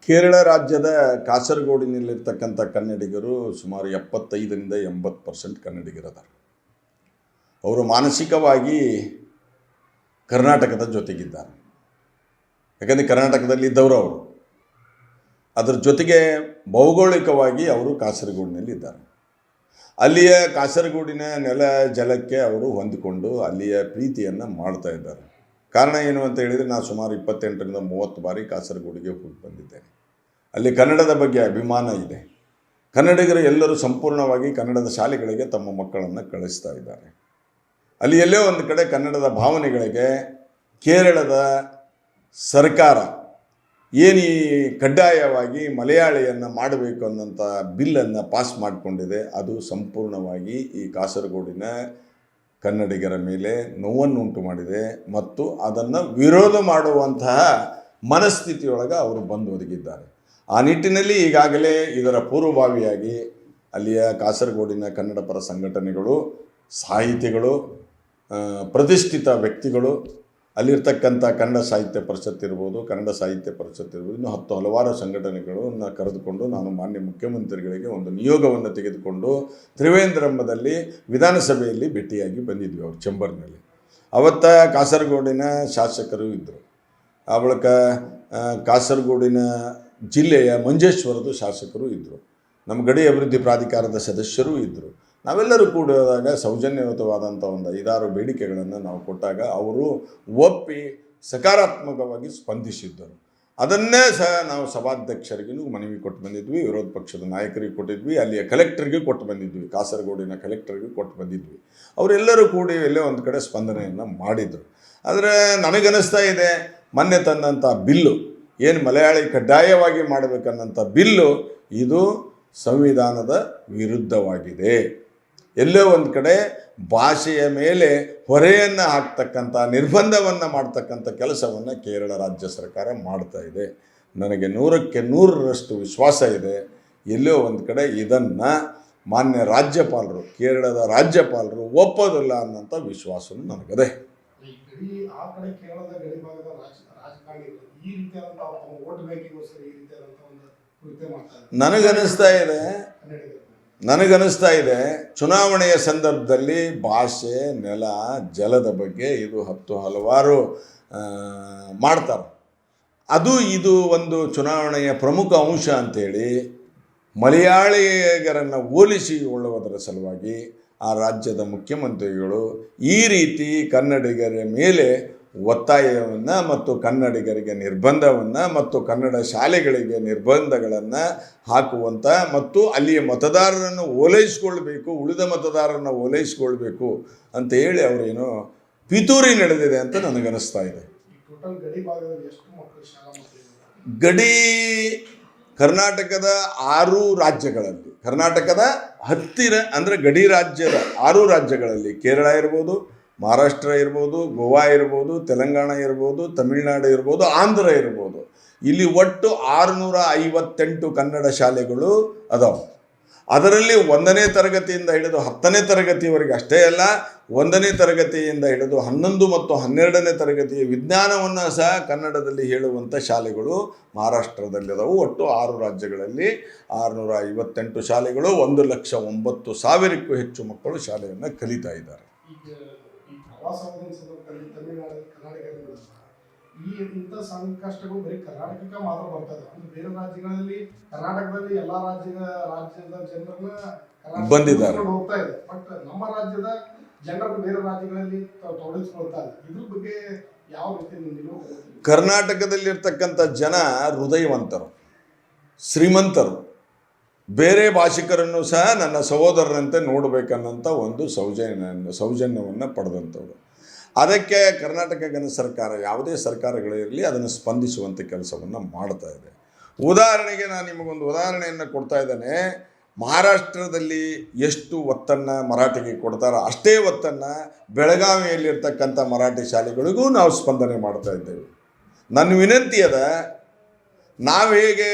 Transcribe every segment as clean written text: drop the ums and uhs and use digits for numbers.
ಕೇರಳ ರಾಜ್ಯದ ಕಾಸರಗೋಡಿನಲ್ಲಿರ್ತಕ್ಕಂಥ ಕನ್ನಡಿಗರು ಸುಮಾರು 75ರಿಂದ 80% ಕನ್ನಡಿಗರದಾರ. ಅವರು ಮಾನಸಿಕವಾಗಿ ಕರ್ನಾಟಕದ ಜೊತೆಗಿದ್ದಾರೆ. ಯಾಕಂದರೆ ಕರ್ನಾಟಕದಲ್ಲಿ ಇದ್ದವರು ಅವರು. ಅದರ ಜೊತೆಗೆ ಭೌಗೋಳಿಕವಾಗಿ ಅವರು ಕಾಸರಗೋಡಿನಲ್ಲಿದ್ದಾರೆ. ಅಲ್ಲಿಯ ಕಾಸರಗೋಡಿನ ನೆಲ ಜಲಕ್ಕೆ ಅವರು ಹೊಂದಿಕೊಂಡು ಅಲ್ಲಿಯ ಪ್ರೀತಿಯನ್ನು ಮಾಡ್ತಾ ಇದ್ದಾರೆ. ಕಾರಣ ಏನು ಅಂತ ಹೇಳಿದರೆ, ನಾನು ಸುಮಾರು 28ರಿಂದ 30 ಬಾರಿ ಕಾಸರಗೋಡಿಗೆ ಹೋಗಿ ಬಂದಿದ್ದೇನೆ. ಅಲ್ಲಿ ಕನ್ನಡದ ಬಗ್ಗೆ ಅಭಿಮಾನ ಇದೆ. ಕನ್ನಡಿಗರು ಎಲ್ಲರೂ ಸಂಪೂರ್ಣವಾಗಿ ಕನ್ನಡದ ಶಾಲೆಗಳಿಗೆ ತಮ್ಮ ಮಕ್ಕಳನ್ನು ಕಳಿಸ್ತಾ ಇದ್ದಾರೆ. ಅಲ್ಲಿ ಎಲ್ಲೋ ಒಂದು ಕಡೆ ಕನ್ನಡದ ಭಾವನೆಗಳಿಗೆ ಕೇರಳದ ಸರ್ಕಾರ ಏನು ಈ ಕಡ್ಡಾಯವಾಗಿ ಮಲಯಾಳಿಯನ್ನು ಮಾಡಬೇಕು ಅನ್ನೋಂಥ ಬಿಲ್ಲನ್ನು ಪಾಸ್ ಮಾಡಿಕೊಂಡಿದೆ, ಅದು ಸಂಪೂರ್ಣವಾಗಿ ಈ ಕಾಸರಗೋಡಿನ ಕನ್ನಡಿಗರ ಮೇಲೆ ನೋವನ್ನುಂಟು ಮಾಡಿದೆ ಮತ್ತು ಅದನ್ನು ವಿರೋಧ ಮಾಡುವಂತಹ ಮನಸ್ಥಿತಿಯೊಳಗೆ ಅವರು ಬಂದು ಒದಗಿದ್ದಾರೆ. ಆ ನಿಟ್ಟಿನಲ್ಲಿ ಈಗಾಗಲೇ ಇದರ ಪೂರ್ವಭಾವಿಯಾಗಿ ಅಲ್ಲಿಯ ಕಾಸರಗೋಡಿನ ಕನ್ನಡ ಪರ ಸಂಘಟನೆಗಳು, ಸಾಹಿತಿಗಳು, ಪ್ರತಿಷ್ಠಿತ ವ್ಯಕ್ತಿಗಳು, ಅಲ್ಲಿರ್ತಕ್ಕಂಥ ಕನ್ನಡ ಸಾಹಿತ್ಯ ಪರಿಷತ್ ಇರ್ಬೋದು, ಕನ್ನಡ ಸಾಹಿತ್ಯ ಪರಿಷತ್ ಇರ್ಬೋದು, ಇನ್ನೂ ಹಲವಾರು ಸಂಘಟನೆಗಳನ್ನು ಕರೆದುಕೊಂಡು ನಾನು ಮಾನ್ಯ ಮುಖ್ಯಮಂತ್ರಿಗಳಿಗೆ ಒಂದು ನಿಯೋಗವನ್ನು ತೆಗೆದುಕೊಂಡು ತ್ರಿವೇಂದ್ರಂಬದಲ್ಲಿ ವಿಧಾನಸಭೆಯಲ್ಲಿ ಭೇಟಿಯಾಗಿ ಬಂದಿದ್ವಿ ಅವ್ರ ಚೇಂಬರ್ನಲ್ಲಿ. ಅವತ್ತ ಕಾಸರಗೋಡಿನ ಶಾಸಕರು ಇದ್ದರು. ಆ ಬಳಿಕ ಕಾಸರಗೋಡಿನ ಜಿಲ್ಲೆಯ ಮಂಜೇಶ್ವರದ ಶಾಸಕರು ಇದ್ದರು. ನಮ್ಮ ಗಡಿ ಅಭಿವೃದ್ಧಿ ಪ್ರಾಧಿಕಾರದ ಸದಸ್ಯರು ಇದ್ದರು. ನಾವೆಲ್ಲರೂ ಕೂಡಿದಾಗ ಸೌಜನ್ಯಯುತವಾದಂಥ ಒಂದು 5-6 ಬೇಡಿಕೆಗಳನ್ನು ನಾವು ಕೊಟ್ಟಾಗ ಅವರು ಒಪ್ಪಿ ಸಕಾರಾತ್ಮಕವಾಗಿ ಸ್ಪಂದಿಸಿದ್ದರು. ಅದನ್ನೇ ಸಹ ನಾವು ಸಭಾಧ್ಯಕ್ಷರಿಗೂ ಮನವಿ ಕೊಟ್ಟು ಬಂದಿದ್ವಿ, ವಿರೋಧ ಪಕ್ಷದ ನಾಯಕರಿಗೆ ಕೊಟ್ಟಿದ್ವಿ, ಅಲ್ಲಿಯ ಕಲೆಕ್ಟರ್ಗೆ ಕೊಟ್ಟು ಬಂದಿದ್ವಿ, ಕಾಸರಗೋಡಿನ ಕಲೆಕ್ಟರ್ಗೆ ಕೊಟ್ಟು ಬಂದಿದ್ವಿ. ಅವರೆಲ್ಲರೂ ಕೂಡಿ ಎಲ್ಲೇ ಒಂದು ಕಡೆ ಸ್ಪಂದನೆಯನ್ನು ಮಾಡಿದರು. ಆದರೆ ನನಗನ್ನಿಸ್ತಾ ಇದೆ, ಮೊನ್ನೆ ತಂದಂಥ ಬಿಲ್ಲು ಏನು ಮಲಯಾಳಿ ಕಡ್ಡಾಯವಾಗಿ ಮಾಡಬೇಕನ್ನಂಥ ಬಿಲ್ಲು ಇದು ಸಂವಿಧಾನದ ವಿರುದ್ಧವಾಗಿದೆ. ಎಲ್ಲೋ ಒಂದು ಕಡೆ ಭಾಷೆಯ ಮೇಲೆ ಹೊರೆಯನ್ನು ಹಾಕ್ತಕ್ಕಂಥ, ನಿರ್ಬಂಧವನ್ನು ಮಾಡ್ತಕ್ಕಂಥ ಕೆಲಸವನ್ನು ಕೇರಳ ರಾಜ್ಯ ಸರ್ಕಾರ ಮಾಡ್ತಾ ಇದೆ. ನನಗೆ 100ಕ್ಕೆ 100ರಷ್ಟು ವಿಶ್ವಾಸ ಇದೆ. ಎಲ್ಲೋ ಒಂದು ಕಡೆ ಇದನ್ನು ಮಾನ್ಯ ರಾಜ್ಯಪಾಲರು, ಕೇರಳದ ರಾಜ್ಯಪಾಲರು ಒಪ್ಪೋದಿಲ್ಲ ಅನ್ನೋಂಥ ವಿಶ್ವಾಸವೂ ನನಗದೆ. ನನಗನ್ನಿಸ್ತಾ ಇದೆ ಚುನಾವಣೆಯ ಸಂದರ್ಭದಲ್ಲಿ ಭಾಷೆ, ನೆಲ, ಜಲದ ಬಗ್ಗೆ ಇದು ಹಲವಾರು ಮಾಡ್ತಾರೆ. ಇದು ಒಂದು ಚುನಾವಣೆಯ ಪ್ರಮುಖ ಅಂಶ ಅಂಥೇಳಿ ಮಲಯಾಳಿಗರನ್ನು ಹೋಲಿಸಿಕೊಳ್ಳುವುದರ ಸಲುವಾಗಿ ಆ ರಾಜ್ಯದ ಮುಖ್ಯಮಂತ್ರಿಗಳು ಈ ರೀತಿ ಕನ್ನಡಿಗರ ಮೇಲೆ ಒತ್ತಾಯವನ್ನು ಮತ್ತು ಕನ್ನಡಿಗರಿಗೆ ನಿರ್ಬಂಧವನ್ನು ಮತ್ತು ಕನ್ನಡ ಶಾಲೆಗಳಿಗೆ ನಿರ್ಬಂಧಗಳನ್ನು ಹಾಕುವಂಥ ಮತ್ತು ಅಲ್ಲಿಯ ಮತದಾರರನ್ನು ಓಲೈಸಿಕೊಳ್ಬೇಕು, ಉಳಿದ ಮತದಾರರನ್ನು ಓಲೈಸಿಕೊಳ್ಬೇಕು ಅಂತ ಹೇಳಿ ಅವರೇನೋ ಪಿತೂರಿ ನಡೆದಿದೆ ಅಂತ ನನಗನ್ನಿಸ್ತಾ ಇದೆ. ಗಡಿ ಕರ್ನಾಟಕದ 6 ರಾಜ್ಯಗಳಲ್ಲಿ, ಕರ್ನಾಟಕದ ಹತ್ತಿರ ಅಂದರೆ ಗಡಿ ರಾಜ್ಯದ 6 ರಾಜ್ಯಗಳಲ್ಲಿ ಕೇರಳ ಇರ್ಬೋದು, ಮಹಾರಾಷ್ಟ್ರ ಇರ್ಬೋದು, ಗೋವಾ ಇರ್ಬೋದು, ತೆಲಂಗಾಣ ಇರ್ಬೋದು, ತಮಿಳುನಾಡು ಇರ್ಬೋದು, ಆಂಧ್ರ ಇರ್ಬೋದು. ಇಲ್ಲಿ ಒಟ್ಟು 658 ಕನ್ನಡ ಶಾಲೆಗಳು ಅದಾವೆ. ಅದರಲ್ಲಿ 1ನೇ ತರಗತಿಯಿಂದ ಹಿಡಿದು 10ನೇ ತರಗತಿಯವರೆಗೆ ಅಷ್ಟೇ ಅಲ್ಲ, 1ನೇ ತರಗತಿಯಿಂದ ಹಿಡಿದು 11 ಮತ್ತು 12ನೇ ತರಗತಿಯ ವಿಜ್ಞಾನವನ್ನು ಸಹ ಕನ್ನಡದಲ್ಲಿ ಹೇಳುವಂಥ ಶಾಲೆಗಳು ಮಹಾರಾಷ್ಟ್ರದಲ್ಲಿದ್ದಾವೆ. ಒಟ್ಟು 6 ರಾಜ್ಯಗಳಲ್ಲಿ 658 ಶಾಲೆಗಳು, 1,09,000ಕ್ಕೂ ಹೆಚ್ಚು ಮಕ್ಕಳು ಶಾಲೆಯನ್ನು ಕಲಿತಾ ಇದ್ದಾರೆ. ಇಂಥ ಸಂಕಷ್ಟಗಳು ಬರೀ ಕರ್ನಾಟಕಕ್ಕೆ ಮಾತ್ರ ಬರ್ತದೆ. ಅಂದ್ರೆ ಬೇರೆ ರಾಜ್ಯಗಳಲ್ಲಿ, ಕರ್ನಾಟಕದಲ್ಲಿ ಎಲ್ಲಾ ರಾಜ್ಯದ ಜನರನ್ನ ಬಂದಿದ್ದಾರೆ ಹೋಗ್ತಾ ಇದೆ. ಬಟ್ ನಮ್ಮ ರಾಜ್ಯದ ಜನರು ಬೇರೆ ರಾಜ್ಯಗಳಲ್ಲಿ ತೊಡಗಿಸ್ಕೊಳ್ತಾ ಇದೆ. ಇದ್ರ ಬಗ್ಗೆ ಯಾವ ರೀತಿ ನಿಲುವು? ಕರ್ನಾಟಕದಲ್ಲಿರ್ತಕ್ಕಂಥ ಜನ ಹೃದಯವಂತರು, ಶ್ರೀಮಂತರು, ಬೇರೆ ಭಾಷಿಕರನ್ನು ಸಹ ನನ್ನ ಸಹೋದರರಂತೆ ನೋಡಬೇಕನ್ನೋಂಥ ಒಂದು ಸೌಜನ್ಯವನ್ನು ಪಡೆದಂಥವ್ರು. ಅದಕ್ಕೆ ಕರ್ನಾಟಕ ಸರ್ಕಾರ, ಯಾವುದೇ ಸರ್ಕಾರಗಳಿರಲಿ, ಅದನ್ನು ಸ್ಪಂದಿಸುವಂಥ ಕೆಲಸವನ್ನು ಮಾಡ್ತಾ ಇದೆ. ಉದಾಹರಣೆಗೆ ನಾನು ನಿಮಗೊಂದು ಉದಾಹರಣೆಯನ್ನು ಕೊಡ್ತಾ ಇದ್ದೇನೆ. ಮಹಾರಾಷ್ಟ್ರದಲ್ಲಿ ಎಷ್ಟು ಒತ್ತನ್ನು ಮರಾಠಿಗೆ ಕೊಡ್ತಾರೋ ಅಷ್ಟೇ ಒತ್ತನ್ನು ಬೆಳಗಾವಿಯಲ್ಲಿರ್ತಕ್ಕಂಥ ಮರಾಠಿ ಶಾಲೆಗಳಿಗೂ ನಾವು ಸ್ಪಂದನೆ ಮಾಡ್ತಾ ಇದ್ದೇವೆ. ನನ್ನ ವಿನಂತಿ ಅದ, ನಾವು ಹೇಗೆ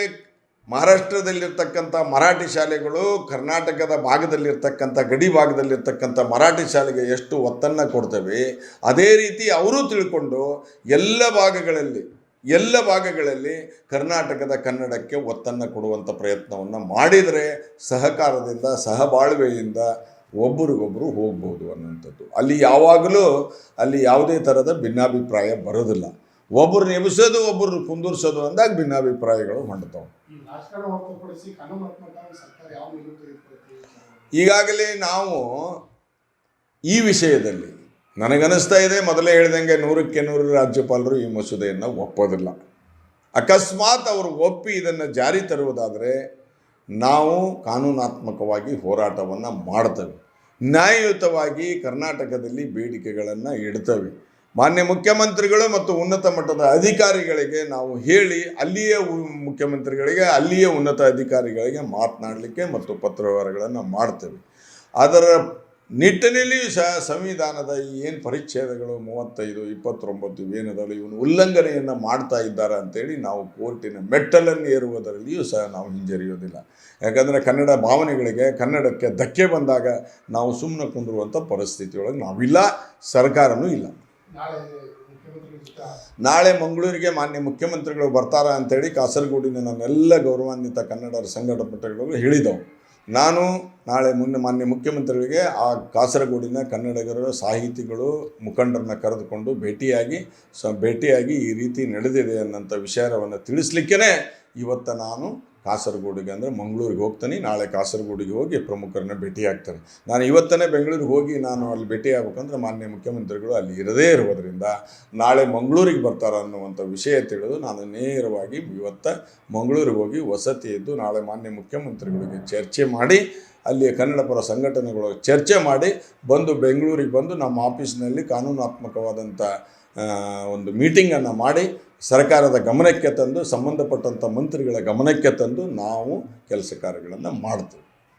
ಮಹಾರಾಷ್ಟ್ರದಲ್ಲಿರ್ತಕ್ಕಂಥ ಮರಾಠಿ ಶಾಲೆಗಳು ಕರ್ನಾಟಕದ ಭಾಗದಲ್ಲಿರ್ತಕ್ಕಂಥ ಗಡಿ ಭಾಗದಲ್ಲಿರ್ತಕ್ಕಂಥ ಮರಾಠಿ ಶಾಲೆಗೆ ಎಷ್ಟು ಒತ್ತನ್ನು ಕೊಡ್ತೇವೆ, ಅದೇ ರೀತಿ ಅವರು ತಿಳ್ಕೊಂಡು ಎಲ್ಲ ಭಾಗಗಳಲ್ಲಿ ಎಲ್ಲ ಭಾಗಗಳಲ್ಲಿ ಕರ್ನಾಟಕದ ಕನ್ನಡಕ್ಕೆ ಒತ್ತನ್ನು ಕೊಡುವಂಥ ಪ್ರಯತ್ನವನ್ನು ಮಾಡಿದರೆ ಸಹಕಾರದಿಂದ ಸಹಬಾಳ್ವೆಯಿಂದ ಒಬ್ಬರಿಗೊಬ್ಬರು ಹೋಗ್ಬೋದು ಅನ್ನೋಂಥದ್ದು. ಅಲ್ಲಿ ಯಾವಾಗಲೂ ಅಲ್ಲಿ ಯಾವುದೇ ಥರದ ಭಿನ್ನಾಭಿಪ್ರಾಯ ಬರೋದಿಲ್ಲ. ಒಬ್ಬರು ಎಬ್ಸೋದು ಒಬ್ಬರು ಕುಂದಿರ್ಸೋದು ಅಂದಾಗ ಭಿನ್ನಾಭಿಪ್ರಾಯಗಳು ಹೊಂಡ್ತಾವೆ. ಈ ರಾಜಕಾರಣ ಹೊರತುಪಡಿಸಿ ಕಾನೂನಾತ್ಮಕ ಸರ್ಕಾರ ಯಾವ ನಿಲುವು ತೆಗೆದುಕೊಳ್ಳುತ್ತೆ? ಈಗಾಗಲೇ ನಾವು ಈ ವಿಷಯದಲ್ಲಿ ನನಗನ್ನಿಸ್ತಾ ಇದೆ, ಮೊದಲೇ ಹೇಳ್ದಂಗೆ 100ಕ್ಕೆ 100 ರಾಜ್ಯಪಾಲರು ಈ ಮಸೂದೆಯನ್ನು ಒಪ್ಪೋದಿಲ್ಲ. ಅಕಸ್ಮಾತ್ ಅವರು ಒಪ್ಪಿ ಇದನ್ನು ಜಾರಿ ತರುವುದಾದರೆ ನಾವು ಕಾನೂನಾತ್ಮಕವಾಗಿ ಹೋರಾಟವನ್ನು ಮಾಡ್ತೇವೆ. ನ್ಯಾಯಯುತವಾಗಿ ಕರ್ನಾಟಕದಲ್ಲಿ ಬೇಡಿಕೆಗಳನ್ನು ಇಡ್ತೇವೆ. ಮಾನ್ಯ ಮುಖ್ಯಮಂತ್ರಿಗಳು ಮತ್ತು ಉನ್ನತ ಮಟ್ಟದ ಅಧಿಕಾರಿಗಳಿಗೆ ನಾವು ಹೇಳಿ ಅಲ್ಲಿಯೇ ಮುಖ್ಯಮಂತ್ರಿಗಳಿಗೆ ಅಲ್ಲಿಯೇ ಉನ್ನತ ಅಧಿಕಾರಿಗಳಿಗೆ ಮಾತನಾಡಲಿಕ್ಕೆ ಮತ್ತು ಪತ್ರವ್ಯವಹಾರಗಳನ್ನು ಮಾಡ್ತೇವೆ. ಅದರ ನಿಟ್ಟಿನಲ್ಲಿಯೂ ಸಹ ಸಂವಿಧಾನದ ಏನು ಪರಿಚ್ಛೇದಗಳು 35, 29 ಇವೇನದಲ್ಲ ಇವನು ಉಲ್ಲಂಘನೆಯನ್ನು ಮಾಡ್ತಾ ಇದ್ದಾರೆ ಅಂತೇಳಿ ನಾವು ಕೋರ್ಟಿನ ಮೆಟ್ಟಲನ್ನು ಏರುವುದರಲ್ಲಿಯೂ ಸಹ ನಾವು ಹಿಂಜರಿಯೋದಿಲ್ಲ. ಯಾಕಂದರೆ ಕನ್ನಡ ಭಾವನೆಗಳಿಗೆ ಕನ್ನಡಕ್ಕೆ ಧಕ್ಕೆ ಬಂದಾಗ ನಾವು ಸುಮ್ಮನೆ ಕುಂದಿರುವಂಥ ಪರಿಸ್ಥಿತಿಯೊಳಗೆ ನಾವಿಲ್ಲ, ಸರ್ಕಾರನೂ ಇಲ್ಲ. ನಾಳೆ ಮಂಗಳೂರಿಗೆ ಮಾನ್ಯ ಮುಖ್ಯಮಂತ್ರಿಗಳು ಬರ್ತಾರ ಅಂಥೇಳಿ ಕಾಸರಗೋಡಿನ ನನ್ನೆಲ್ಲ ಗೌರವಾನ್ವಿತ ಕನ್ನಡ ಸಂಘಟನೆಗಳು ಹೇಳಿದವು. ನಾನು ನಾಳೆ ಮಾನ್ಯ ಮುಖ್ಯಮಂತ್ರಿಗಳಿಗೆ ಆ ಕಾಸರಗೋಡಿನ ಕನ್ನಡಿಗರ ಸಾಹಿತಿಗಳು ಮುಖಂಡರನ್ನ ಕರೆದುಕೊಂಡು ಭೇಟಿಯಾಗಿ ಈ ರೀತಿ ನಡೆದಿದೆ ಅನ್ನೋಂಥ ವಿಚಾರವನ್ನು ತಿಳಿಸ್ಲಿಕ್ಕೇ ಇವತ್ತು ನಾನು ಕಾಸರಗೋಡಿಗೆ ಅಂದರೆ ಮಂಗಳೂರಿಗೆ ಹೋಗ್ತೀನಿ. ನಾಳೆ ಕಾಸರಗೋಡಿಗೆ ಹೋಗಿ ಪ್ರಮುಖರನ್ನ ಭೇಟಿಯಾಗ್ತೇನೆ. ನಾನು ಇವತ್ತೇ ಬೆಂಗಳೂರಿಗೆ ಹೋಗಿ ನಾನು ಅಲ್ಲಿ ಭೇಟಿಯಾಗಬೇಕಂದ್ರೆ ಮಾನ್ಯ ಮುಖ್ಯಮಂತ್ರಿಗಳು ಅಲ್ಲಿ ಇರದೇ ಇರುವುದರಿಂದ ನಾಳೆ ಮಂಗಳೂರಿಗೆ ಬರ್ತಾರೆ ಅನ್ನುವಂಥ ವಿಷಯ ತಿಳಿದು ನಾನು ನೇರವಾಗಿ ಇವತ್ತು ಮಂಗಳೂರಿಗೆ ಹೋಗಿ ವಸತಿ ಇದ್ದು ನಾಳೆ ಮಾನ್ಯ ಮುಖ್ಯಮಂತ್ರಿಗಳಿಗೆ ಚರ್ಚೆ ಮಾಡಿ ಅಲ್ಲಿಯ ಕನ್ನಡ ಪರ ಸಂಘಟನೆಗಳು ಚರ್ಚೆ ಮಾಡಿ ಬೆಂಗಳೂರಿಗೆ ಬಂದು ನಮ್ಮ ಆಫೀಸ್ನಲ್ಲಿ ಕಾನೂನಾತ್ಮಕವಾದಂಥ ಒಂದು ಮೀಟಿಂಗನ್ನು ಮಾಡಿ ಸರ್ಕಾರದ ಗಮನಕ್ಕೆ ತಂದು ಸಂಬಂಧಪಟ್ಟಂಥ ಮಂತ್ರಿಗಳ ಗಮನಕ್ಕೆ ತಂದು ನಾವು ಕೆಲಸ ಕಾರ್ಯಗಳನ್ನು ಮಾಡ್ತೀವಿ.